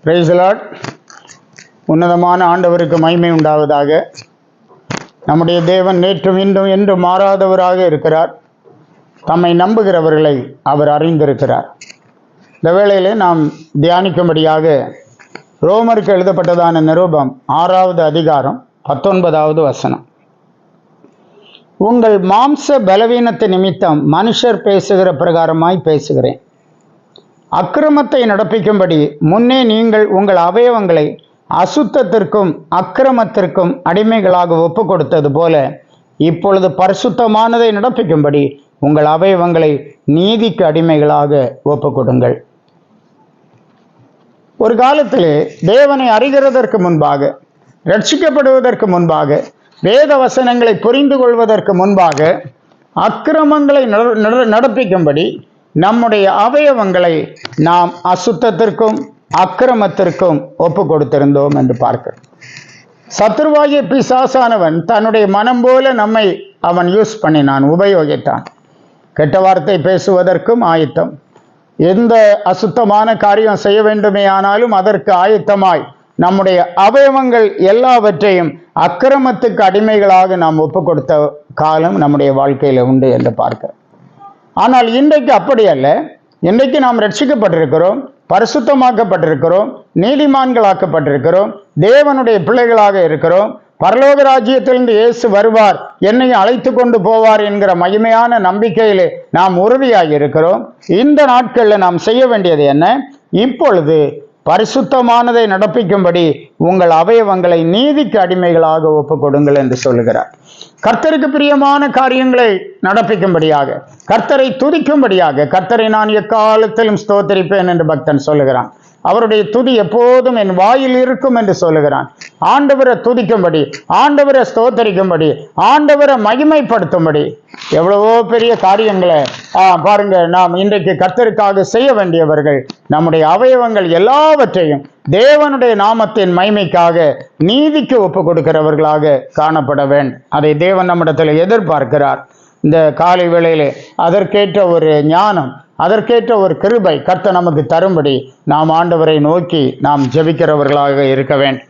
Praise the Lord. உன்னதமான ஆண்டவருக்கு மகிமை உண்டாவதாக. நம்முடைய தேவன் நேற்றும் இன்றும் என்றும் மாறாதவராக இருக்கிறார். தம்மை நம்புகிறவர்களை அவர் அறிந்திருக்கிறார். இந்த வேளையிலே நாம் தியானிக்கும்படியாக ரோமருக்கு எழுதப்பட்டதான நிருபம் 6வது அதிகாரம் 19வது வசனம். உங்கள் மாம்ச பலவீனத்தை நிமித்தம் மனுஷர் பேசுகிற பிரகாரமாய் பேசுகிறேன். அக்கிரமத்தை நடப்பிக்கும்படி முன்னே நீங்கள் உங்கள் அவயவங்களை அசுத்தத்திற்கும் அக்கிரமத்திற்கும் அடிமைகளாக ஒப்பு கொடுத்தது போல இப்பொழுது பரிசுத்தமானதை நடப்பிக்கும்படி உங்கள் அவயவங்களை நீதிக்கு அடிமைகளாக ஒப்பு கொடுங்கள். ஒரு காலத்திலே தேவனை அறிகிறதற்கு முன்பாக, ரட்சிக்கப்படுவதற்கு முன்பாக, வேத வசனங்களை புரிந்து கொள்வதற்கு முன்பாக அக்கிரமங்களை நடப்பிக்கும்படி நம்முடைய அவயவங்களை நாம் அசுத்தத்திற்கும் அக்கிரமத்திற்கும் ஒப்பு கொடுத்திருந்தோம் என்று பார்க்கிறோம். சத்துருவாகிய பிசாசானவன் தன்னுடைய மனம் போல நம்மை அவன் யூஸ் பண்ணினான், உபயோகித்தான். கெட்ட வார்த்தை பேசுவதற்கும் ஆயத்தம், எந்த அசுத்தமான காரியம் செய்ய வேண்டுமே ஆனாலும் அதற்கு ஆயத்தமாய் நம்முடைய அவயவங்கள் எல்லாவற்றையும் அக்கிரமத்துக்கு அடிமைகளாக நாம் ஒப்பு கொடுத்த காலம் நம்முடைய வாழ்க்கையில் உண்டு என்று பார்க்கிறோம். ஆனால் இன்றைக்கு அப்படி அல்ல. இன்றைக்கு நாம் ரட்சிக்கப்பட்டிருக்கிறோம், பரிசுத்தமாக்கப்பட்டிருக்கிறோம், நீதிமான்களாக்கப்பட்டிருக்கிறோம், தேவனுடைய பிள்ளைகளாக இருக்கிறோம். பரலோக ராஜ்யத்திலிருந்து இயேசு வருவார், என்னை அழைத்து கொண்டு போவார் என்கிற மகிமையான நம்பிக்கையிலே நாம் உறுதியாகி இருக்கிறோம். இந்த நாட்களில் நாம் செய்ய வேண்டியது என்ன? இப்பொழுது பரிசுத்தமானதை நடப்பிக்கும்படி உங்கள் அவயவங்களை நீதிக்கு அடிமைகளாக ஒப்பு கொடுங்கள் என்று சொல்லுகிறார். கர்த்தருக்கு பிரியமான காரியங்களை நடப்பிக்கும்படியாக, கர்த்தரை துதிக்கும்படியாக, கர்த்தரை நான் எக்காலத்திலும் ஸ்தோத்தரிப்பேன் என்று பக்தன் சொல்லுகிறான். அவருடைய துதி எப்போதும் என் வாயில் இருக்கும் என்று சொல்லுகிறான். ஆண்டவரை துதிக்கும்படி, ஆண்டவரை ஸ்தோத்தரிக்கும்படி, ஆண்டவரை மகிமைப்படுத்தும்படி எவ்வளவோ பெரிய காரியங்களை பாருங்க, நாம் இன்றைக்கு கர்த்தருக்காக செய்ய வேண்டியவர்கள். நம்முடைய அவயவங்கள் எல்லாவற்றையும் தேவனுடைய நாமத்தின் மகிமைக்காக நீதிக்கு ஒப்பு கொடுக்கிறவர்களாக காணப்பட வேண்டும். அதை தேவன் நம்மிடத்தில் எதிர்பார்க்கிறார். இந்த காலை வேளையிலே அதற்கேற்ற ஒரு ஞானம், அதற்கேற்ற ஒரு கிருபை கர்த்தர் நமக்கு தரும்படி நாம் ஆண்டவரை நோக்கி நாம் ஜெபிக்கிறவர்களாக இருக்க வேண்டும்.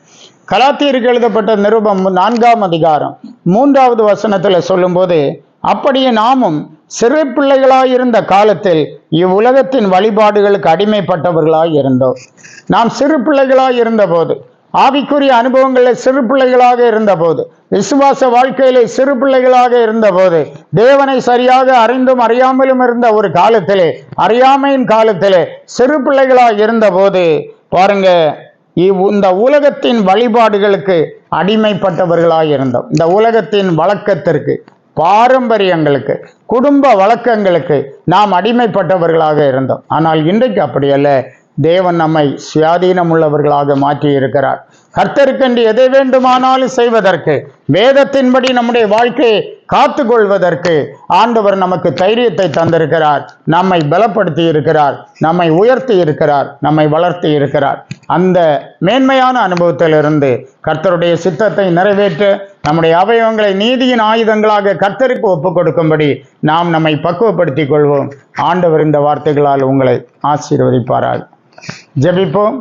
கலாத்தியருக்கு எழுதப்பட்ட நிருபம் 4ஆம் அதிகாரம் 3வது வசனத்தில் சொல்லும்போது, அப்படியே நாமும் சிறு பிள்ளைகளாயிருந்த காலத்தில் இவ்வுலகத்தின் வழிபாடுகளுக்கு அடிமைப்பட்டவர்களாய் இருந்தோம். நாம் சிறு பிள்ளைகளாய் இருந்தபோது, ஆவிக்குரிய அனுபவங்களில் சிறு பிள்ளைகளாக இருந்தபோது, விசுவாச வாழ்க்கையிலே சிறு பிள்ளைகளாக இருந்தபோது, தேவனை சரியாக அறிந்தும் அறியாமலும் இருந்த ஒரு காலத்திலே, அறியாமையின் காலத்திலே சிறு பிள்ளைகளாக இருந்தபோது பாருங்க, இந்த உலகத்தின் வழிபாடுகளுக்கு அடிமைப்பட்டவர்களாக இருந்தோம். இந்த உலகத்தின் வழக்கத்திற்கு, பாரம்பரியங்களுக்கு, குடும்ப வழக்கங்களுக்கு நாம் அடிமைப்பட்டவர்களாக இருந்தோம். ஆனால் இன்றைக்கு அப்படி அல்ல. தேவன் நம்மை சுயாதீனம் உள்ளவர்களாக மாற்றி இருக்கிறார். கர்த்தருக்கென்று எதை வேண்டுமானாலும் செய்வதற்கு, வேதத்தின்படி நம்முடைய வாழ்க்கையை காத்து கொள்வதற்கு ஆண்டவர் நமக்கு தைரியத்தை தந்திருக்கிறார். நம்மை பலப்படுத்தி இருக்கிறார், நம்மை உயர்த்தி இருக்கிறார், நம்மை வளர்த்தி இருக்கிறார். அந்த மேன்மையான அனுபவத்திலிருந்து கர்த்தருடைய சித்தத்தை நிறைவேற்ற நம்முடைய அவயவங்களை நீதியின் ஆயுதங்களாக கர்த்தருக்கு ஒப்பு கொடுக்கும்படி நாம் நம்மை பக்குவப்படுத்திக் கொள்வோம். ஆண்டவர் இந்த வார்த்தைகளால் உங்களை ஆசீர்வதிப்பாரால். ஜெபிப்போம்.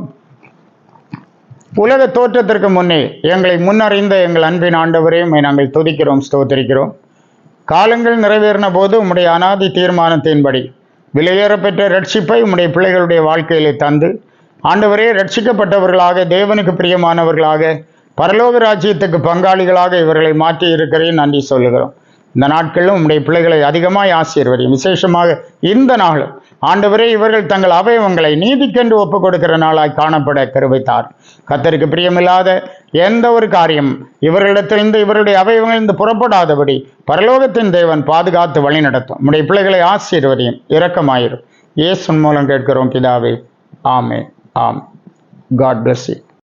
உலக தோற்றத்திற்கு முன்னே எங்களை முன்னறிந்த எங்கள் அன்பின் ஆண்டவரே, நாங்கள் துதிக்கிறோம், ஸ்தோத்திரிக்கிறோம். காலங்கள் நிறைவேறின போது உம்முடைய அநாதி தீர்மானத்தின்படி விலையேறப்பெற்ற ரட்சிப்பை உம்முடைய பிள்ளைகளுடைய வாழ்க்கையிலே தந்து, ஆண்டவரே, ரட்சிக்கப்பட்டவர்களாக, தேவனுக்கு பிரியமானவர்களாக, பரலோக ராஜ்யத்துக்கு பங்காளிகளாக இவர்களை மாற்றி இருக்கிறேன். நன்றி சொல்லுகிறோம். இந்த நாட்களிலும் உம்முடைய பிள்ளைகளை அதிகமாய் ஆசீர்வதியும். விசேஷமாக இந்த நாளும் ஆண்டவரே, இவர்கள் தங்கள் அவயவங்களை நீதிக்கென்று ஒப்பு கொடுக்கிற நாளாய் காணப்பட கிருபைத்தார். கர்த்தருக்கு பிரியமில்லாத எந்த ஒரு காரியம் இவர்களிடத்திலிருந்து, இவருடைய அவயவங்களிலிருந்து புறப்படாதபடி பரலோகத்தின் தேவன் பாதுகாத்து வழி நடத்தும். உம்முடைய பிள்ளைகளை ஆசீர்வதியும், இரக்கமாயிரும். இயேசு மூலம் கேட்கிறோம் பிதாவே, ஆமென். ஆம். God bless you.